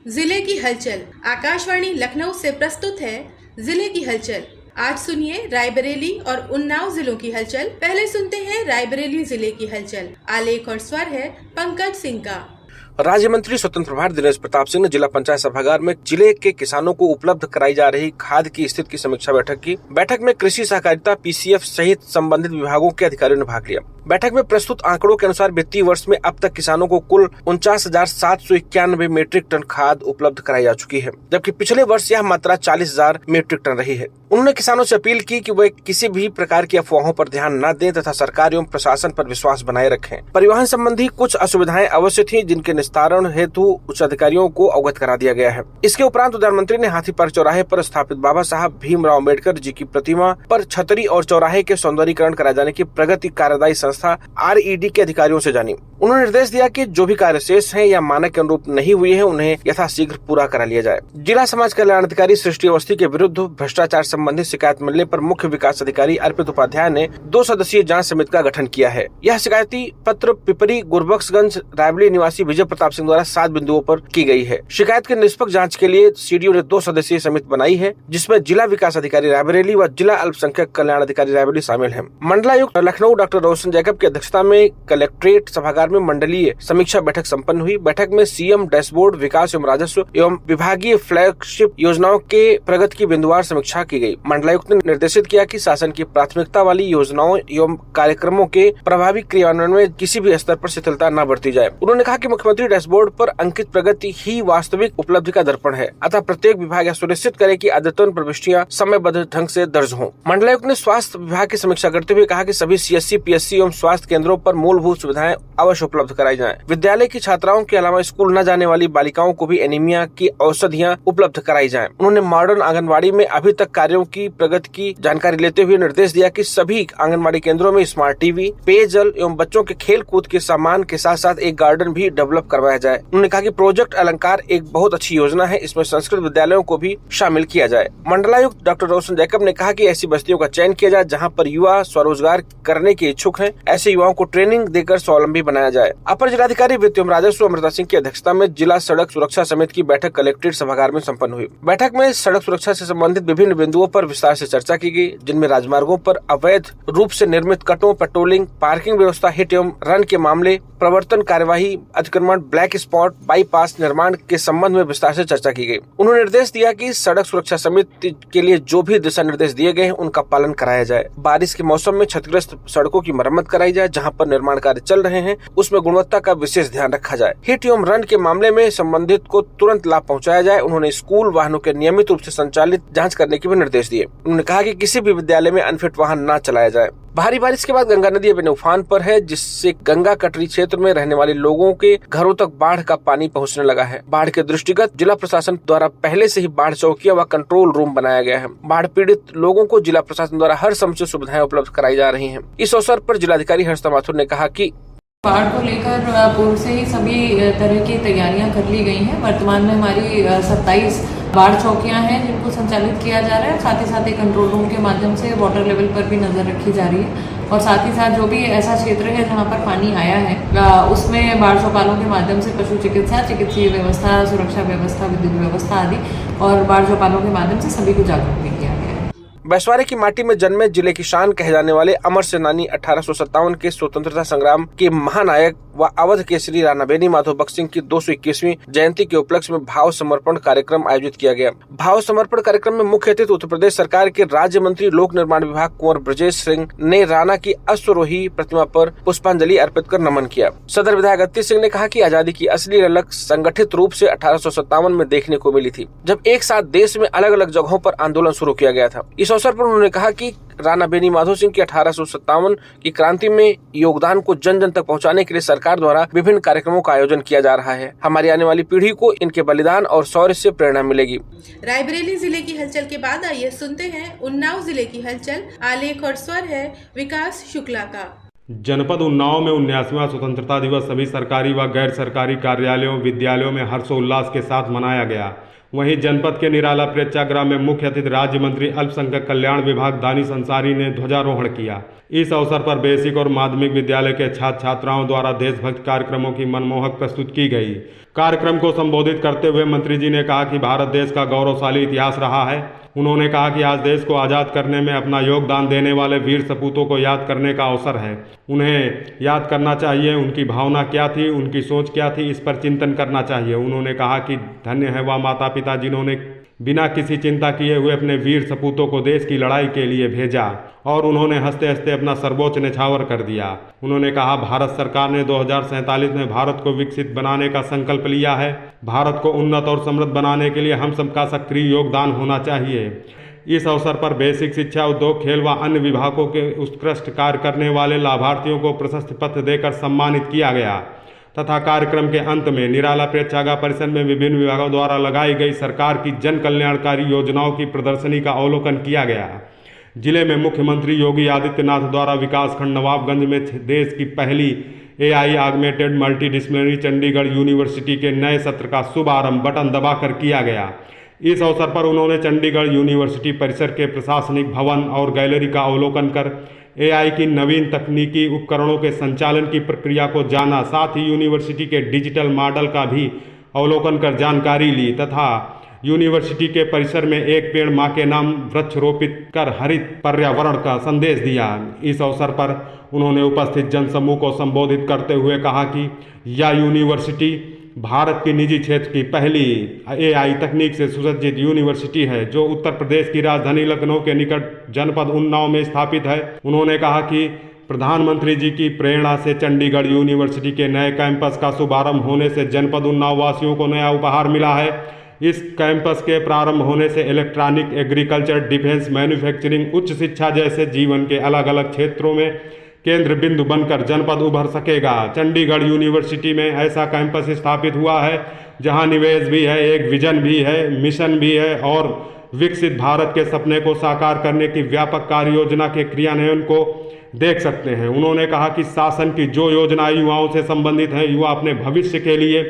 जिले की हलचल। आकाशवाणी लखनऊ से प्रस्तुत है जिले की हलचल। आज सुनिए रायबरेली और उन्नाव जिलों की हलचल। पहले सुनते हैं रायबरेली जिले की हलचल। आलेख और स्वर है पंकज सिंह का। राज्य मंत्री स्वतंत्र प्रभार दिनेश प्रताप सिंह ने जिला पंचायत सभागार में जिले के किसानों को उपलब्ध कराई जा रही खाद की स्थिति की समीक्षा बैठक की। बैठक में कृषि सहकारिता पीसीएफ सहित संबंधित विभागों के अधिकारियों ने भाग लिया। बैठक में प्रस्तुत आंकड़ों के अनुसार वित्तीय वर्ष में अब तक किसानों को कुल 49,791 मीट्रिक टन खाद उपलब्ध कराई जा चुकी है, जबकि पिछले वर्ष यह मात्रा 40,000 मीट्रिक टन रही है। उन्होंने किसानों से अपील की कि वे किसी भी प्रकार की अफवाहों पर ध्यान न दें तथा सरकार एवं प्रशासन पर विश्वास बनाए रखें। परिवहन संबंधी कुछ असुविधाएं अवश्य थी, जिनके निस्तारण हेतु उच्च अधिकारियों को अवगत करा दिया गया है। इसके उपरांत उद्यान मंत्री ने हाथी पार्क चौराहे पर स्थापित बाबा साहब भीमराव अम्बेडकर जी की प्रतिमा पर छतरी और चौराहे के सौंदर्यीकरण कराए जाने की प्रगति कार्यदायी संस्था RED के अधिकारियों से जानी। उन्होंने निर्देश दिया कि जो भी कार्य शेष हैं या मानक के अनुरूप नहीं हुई है, उन्हें यथाशीघ्र पूरा करा लिया जाए। जिला समाज कल्याण अधिकारी सृष्टि अवस्थी के विरुद्ध भ्रष्टाचार संबंधित शिकायत मिलने पर मुख्य विकास अधिकारी अर्पित उपाध्याय ने 2 सदस्यीय जांच समिति का गठन किया है। यह शिकायती पत्र पिपरी गुरबख्शगंज रायबरेली निवासी विजय प्रताप सिंह द्वारा 7 बिंदुओं पर की गई है। शिकायत की निष्पक्ष जाँच के लिए CDO ने 2 सदस्यीय समिति बनाई है, जिसमें जिला विकास अधिकारी रायबरेली व जिला अल्पसंख्यक कल्याण अधिकारी रायबरेली शामिल है। मंडलायुक्त लखनऊ डॉक्टर रोशन जैकब की अध्यक्षता में कलेक्ट्रेट सभागार में मंडलीय समीक्षा बैठक संपन्न हुई। बैठक में CM डैशबोर्ड, विकास एवं राजस्व एवं विभागीय फ्लैगशिप योजनाओं के प्रगति की बिंदुवार समीक्षा की गई। मंडलायुक्त ने निर्देशित किया कि शासन की प्राथमिकता वाली योजनाओं एवं कार्यक्रमों के प्रभावी क्रियान्वयन में किसी भी स्तर पर शिथिलता न बरती जाए। उन्होंने कहा कि मुख्यमंत्री डैशबोर्ड पर अंकित प्रगति ही वास्तविक उपलब्धि का दर्पण है, अतः प्रत्येक विभाग यह सुनिश्चित करे कि अद्यतन प्रविष्टियां समयबद्ध ढंग से दर्ज हों। मंडलायुक्त ने स्वास्थ्य विभाग की समीक्षा करते हुए कहा कि सभी CSC, PSC एवं स्वास्थ्य केंद्रों पर मूलभूत सुविधाएं अवश्य उपलब्ध कराई जाएं। विद्यालय की छात्राओं के अलावा स्कूल न जाने वाली बालिकाओं को भी एनीमिया की औषधियां उपलब्ध कराई जाएं। उन्होंने मॉडर्न आंगनबाड़ी में अभी तक कार्यों की प्रगति की जानकारी लेते हुए निर्देश दिया कि सभी आंगनबाड़ी केंद्रों में स्मार्ट टीवी, पेयजल एवं बच्चों के खेल कूद के सामान के साथ साथ एक गार्डन भी डेवलप करवाया जाए। उन्होंने कहा कि प्रोजेक्ट अलंकार एक बहुत अच्छी योजना है, इसमें संस्कृत विद्यालयों को भी शामिल किया जाए। मंडलायुक्त डॉक्टर रोशन जैकब ने कहा कि ऐसी बस्तियों का चयन किया जाए जहाँ पर युवा स्वरोजगार करने के इच्छुक हैं। ऐसे युवाओं को ट्रेनिंग देकर स्वावलंबी बनाया जाए। अपर जिलाधिकारी वित्त एवं राजस्व अमृता सिंह की अध्यक्षता में जिला सड़क सुरक्षा समिति की बैठक कलेक्ट्रेट सभागार में संपन्न हुई। बैठक में सड़क सुरक्षा से संबंधित विभिन्न बिंदुओं पर विस्तार से चर्चा की गई, जिनमें राजमार्गों पर अवैध रूप से निर्मित कटों, पेट्रोलिंग, पार्किंग व्यवस्था, हिट एवं रन के मामले, प्रवर्तन कार्यवाही, अतिक्रमण, ब्लैक स्पॉट, बाईपास निर्माण के संबंध में विस्तार से चर्चा की गई। उन्होंने निर्देश दिया कि सड़क सुरक्षा समिति के लिए जो भी दिशा निर्देश दिए गए हैं, उनका पालन कराया जाए। बारिश के मौसम में क्षतिग्रस्त सड़कों की मरम्मत कराई जाए, जहाँ पर निर्माण कार्य चल रहे हैं उसमें गुणवत्ता का विशेष ध्यान रखा जाए। हिट एवं रन के मामले में संबंधित को तुरंत लाभ पहुंचाया जाए। उन्होंने स्कूल वाहनों के नियमित रूप से संचालित जांच करने के भी निर्देश दिए। उन्होंने कहा कि किसी भी विद्यालय में अनफिट वाहन न चलाया जाए। भारी बारिश के बाद गंगा नदी अपने उफान पर है, जिससे गंगा कटरी क्षेत्र में रहने वाले लोगों के घरों तक बाढ़ का पानी पहुंचने लगा है। बाढ़ के दृष्टिगत जिला प्रशासन द्वारा पहले से ही बाढ़ चौकियां व कंट्रोल रूम बनाया गया है। बाढ़ पीड़ित लोगों को जिला प्रशासन द्वारा हर समुचित सुविधाएं उपलब्ध कराई जा रही है। इस अवसर पर जिलाधिकारी हर्षिता माथुर ने कहा कि बाढ़ को लेकर पूर्व से ही सभी तरह की तैयारियां कर ली गई हैं। वर्तमान में हमारी 27 बाढ़ चौकियां हैं जिनको संचालित किया जा रहा है। साथ ही साथ एक कंट्रोल रूम के माध्यम से वाटर लेवल पर भी नजर रखी जा रही है और साथ ही साथ जो भी ऐसा क्षेत्र है जहां पर पानी आया है उसमें बाढ़ चौपालों के माध्यम से पशु चिकित्सा, चिकित्सीय व्यवस्था, सुरक्षा व्यवस्था, विद्युत व्यवस्था आदि और बाढ़ चौपालों के माध्यम से सभी को जागरूक भी किया गया है। बैसवारे की माटी में जन्मे जिले की शान कहे जाने वाले अमर सेनानी 1857 के स्वतंत्रता संग्राम के महानायक व अवध केसरी राणा बेनी माधव बख्श सिंह की 221वीं जयंती के उपलक्ष्य में भाव समर्पण कार्यक्रम आयोजित किया गया। भाव समर्पण कार्यक्रम में मुख्य अतिथि उत्तर प्रदेश सरकार के राज्य मंत्री लोक निर्माण विभाग कुंवर ब्रजेश सिंह ने राणा की अश्वरोही प्रतिमा पर पुष्पांजलि अर्पित कर नमन किया। सदर विधायक अत्ती सिंह ने कहा कि आजादी की असली झलक संगठित रूप से 1857 में देखने को मिली थी, जब एक साथ देश में अलग अलग जगहों पर आंदोलन शुरू किया गया था। इस अवसर पर उन्होंने कहा कि राणा बेनी माधव सिंह की 1857 की क्रांति में योगदान को जन जन तक पहुंचाने के लिए सरकार द्वारा विभिन्न कार्यक्रमों का आयोजन किया जा रहा है। हमारी आने वाली पीढ़ी को इनके बलिदान और शौर्य से प्रेरणा मिलेगी। रायबरेली जिले की हलचल के बाद आइए सुनते हैं उन्नाव जिले की हलचल। आलेख और स्वर है विकास शुक्ला का। जनपद उन्नाव में 19वां स्वतंत्रता दिवस सभी सरकारी व गैर सरकारी कार्यालयों, विद्यालयों में हर्षोल्लास के साथ मनाया गया। वहीं जनपद के निराला प्रेक्षागृह में मुख्य अतिथि राज्य मंत्री अल्पसंख्यक कल्याण विभाग दानिश अंसारी ने ध्वजारोहण किया। इस अवसर पर बेसिक और माध्यमिक विद्यालय के छात्र छात्राओं द्वारा देशभक्ति कार्यक्रमों की मनमोहक प्रस्तुत की गई। कार्यक्रम को संबोधित करते हुए मंत्री जी ने कहा कि भारत देश का गौरवशाली इतिहास रहा है। उन्होंने कहा कि आज देश को आज़ाद करने में अपना योगदान देने वाले वीर सपूतों को याद करने का अवसर है। उन्हें याद करना चाहिए, उनकी भावना क्या थी, उनकी सोच क्या थी, इस पर चिंतन करना चाहिए। उन्होंने कहा कि धन्य है वह माता पिता जिन्होंने बिना किसी चिंता किए हुए अपने वीर सपूतों को देश की लड़ाई के लिए भेजा और उन्होंने हंसते हंसते अपना सर्वोच्च न्यौछावर कर दिया। उन्होंने कहा भारत सरकार ने 2047 में भारत को विकसित बनाने का संकल्प लिया है। भारत को उन्नत और समृद्ध बनाने के लिए हम सबका सक्रिय योगदान होना चाहिए। इस अवसर पर बेसिक शिक्षा, उद्योग, खेल व अन्य विभागों के उत्कृष्ट कार्य करने वाले लाभार्थियों को प्रशस्ति पत्र देकर सम्मानित किया गया तथा कार्यक्रम के अंत में निराला प्रेक्षागृह परिसर में विभिन्न विभागों द्वारा लगाई गई सरकार की जन कल्याणकारी योजनाओं की प्रदर्शनी का अवलोकन किया गया। जिले में मुख्यमंत्री योगी आदित्यनाथ द्वारा विकासखंड नवाबगंज में देश की पहली AI augmented multidisciplinary Chandigarh university के नए सत्र का शुभारंभ बटन दबाकर किया गया। इस अवसर पर उन्होंने चंडीगढ़ यूनिवर्सिटी परिसर के प्रशासनिक भवन और गैलरी का अवलोकन कर AI की नवीन तकनीकी उपकरणों के संचालन की प्रक्रिया को जाना, साथ ही यूनिवर्सिटी के डिजिटल मॉडल का भी अवलोकन कर जानकारी ली तथा यूनिवर्सिटी के परिसर में एक पेड़ मां के नाम वृक्षरोपित कर हरित पर्यावरण का संदेश दिया। इस अवसर पर उन्होंने उपस्थित जनसमूह को संबोधित करते हुए कहा कि यह यूनिवर्सिटी भारत की निजी क्षेत्र की पहली AI तकनीक से सुसज्जित यूनिवर्सिटी है जो उत्तर प्रदेश की राजधानी लखनऊ के निकट जनपद उन्नाव में स्थापित है। उन्होंने कहा कि प्रधानमंत्री जी की प्रेरणा से चंडीगढ़ यूनिवर्सिटी के नए कैंपस का शुभारंभ होने से जनपद उन्नाव वासियों को नया उपहार मिला है। इस कैंपस के प्रारंभ होने से इलेक्ट्रॉनिक, एग्रीकल्चर, डिफेंस, मैन्युफैक्चरिंग, उच्च शिक्षा जैसे जीवन के अलग अलग क्षेत्रों में केंद्र बिंदु बनकर जनपद उभर सकेगा। चंडीगढ़ यूनिवर्सिटी में ऐसा कैंपस स्थापित हुआ है जहां निवेश भी है, एक विजन भी है, मिशन भी है और विकसित भारत के सपने को साकार करने की व्यापक कार्य योजना के क्रियान्वयन को देख सकते हैं। उन्होंने कहा कि शासन की जो योजनाएं युवाओं से संबंधित हैं, युवा अपने भविष्य के लिए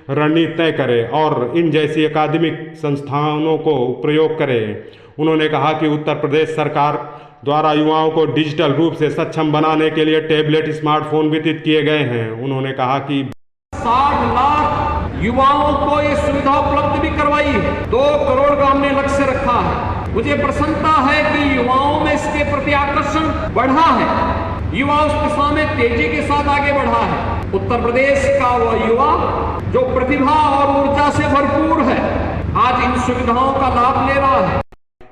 रणनीति तय करें और इन जैसी अकादमिक संस्थानों को प्रयोग करें। उन्होंने कहा कि उत्तर प्रदेश सरकार द्वारा युवाओं को डिजिटल रूप से सक्षम बनाने के लिए टैबलेट, स्मार्टफोन वितरित किए गए हैं। उन्होंने कहा कि 60 लाख युवाओं को ये सुविधा उपलब्ध भी करवाई है। 2 करोड़ का हमने लक्ष्य रखा है। मुझे प्रसन्नता है कि युवाओं में इसके प्रति आकर्षण बढ़ा है। युवा उस दिशा में तेजी के साथ आगे बढ़ा है। उत्तर प्रदेश का वह युवा जो प्रतिभा और ऊर्जा से भरपूर है, आज इन सुविधाओं का लाभ ले रहा है।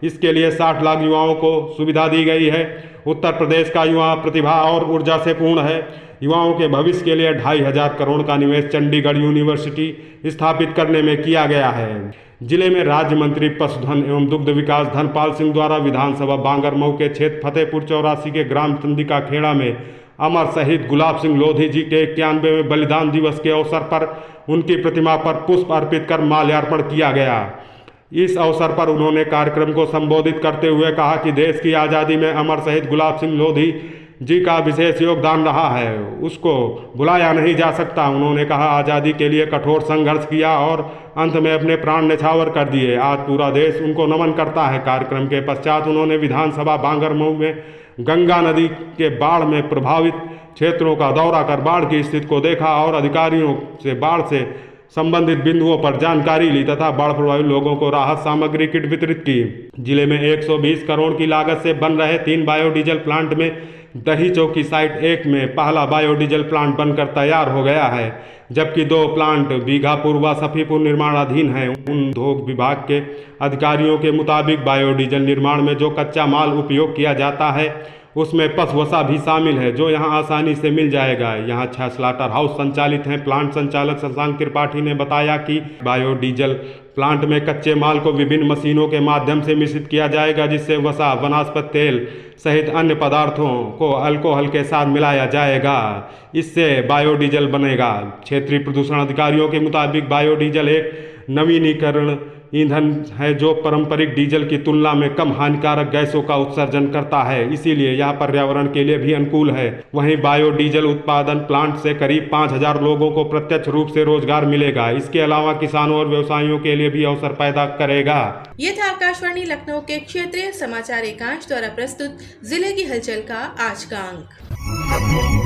इसके लिए 60 लाख युवाओं को सुविधा दी गई है। उत्तर प्रदेश का युवा प्रतिभा और ऊर्जा से पूर्ण है। युवाओं के भविष्य के लिए 2,500 करोड़ का निवेश चंडीगढ़ यूनिवर्सिटी स्थापित करने में किया गया है। जिले में राज्य मंत्री पशुधन एवं दुग्ध विकास धनपाल सिंह द्वारा विधानसभा बांगरमऊ के क्षेत्र फतेहपुर चौरासी के ग्राम चंदिका खेड़ा में अमर शहीद गुलाब सिंह लोधी जी के 91वें बलिदान दिवस के अवसर पर उनकी प्रतिमा पर पुष्प अर्पित कर माल्यार्पण किया गया। इस अवसर पर उन्होंने कार्यक्रम को संबोधित करते हुए कहा कि देश की आज़ादी में अमर शहीद गुलाब सिंह लोधी जी का विशेष योगदान रहा है, उसको भुलाया नहीं जा सकता। उन्होंने कहा आज़ादी के लिए कठोर संघर्ष किया और अंत में अपने प्राण न्यौछावर कर दिए। आज पूरा देश उनको नमन करता है। कार्यक्रम के पश्चात उन्होंने विधानसभा बांगरमऊ में गंगा नदी के बाढ़ में प्रभावित क्षेत्रों का दौरा कर बाढ़ की स्थिति को देखा और अधिकारियों से बाढ़ से संबंधित बिंदुओं पर जानकारी ली तथा बाढ़ प्रभावित लोगों को राहत सामग्री किट वितरित की। जिले में 120 करोड़ की लागत से बन रहे 3 बायोडीजल प्लांट में दही चौकी साइट 1 में पहला बायोडीजल प्लांट बनकर तैयार हो गया है, जबकि 2 प्लांट बीघापुर व सफीपुर निर्माणाधीन हैं। उद्योग विभाग के अधिकारियों के मुताबिक बायोडीजल निर्माण में जो कच्चा माल उपयोग किया जाता है उसमें पशु वसा भी शामिल है, जो यहां आसानी से मिल जाएगा। यहां 6 स्लाटर हाउस संचालित हैं। प्लांट संचालक शशांक त्रिपाठी ने बताया कि बायोडीजल प्लांट में कच्चे माल को विभिन्न मशीनों के माध्यम से मिश्रित किया जाएगा, जिससे वसा, वनस्पति तेल सहित अन्य पदार्थों को अल्कोहल के साथ मिलाया जाएगा। इससे बायोडीजल बनेगा। क्षेत्रीय प्रदूषण अधिकारियों के मुताबिक बायोडीजल एक नवीनीकरण ईंधन है जो पारंपरिक डीजल की तुलना में कम हानिकारक गैसों का उत्सर्जन करता है, इसीलिए यह पर्यावरण के लिए भी अनुकूल है। वहीं बायोडीजल उत्पादन प्लांट से करीब 5,000 लोगों को प्रत्यक्ष रूप से रोजगार मिलेगा। इसके अलावा किसानों और व्यवसायियों के लिए भी अवसर पैदा करेगा। ये था आकाशवाणी लखनऊ के क्षेत्रीय समाचार एकांश द्वारा प्रस्तुत जिले की हलचल का आज का अंक।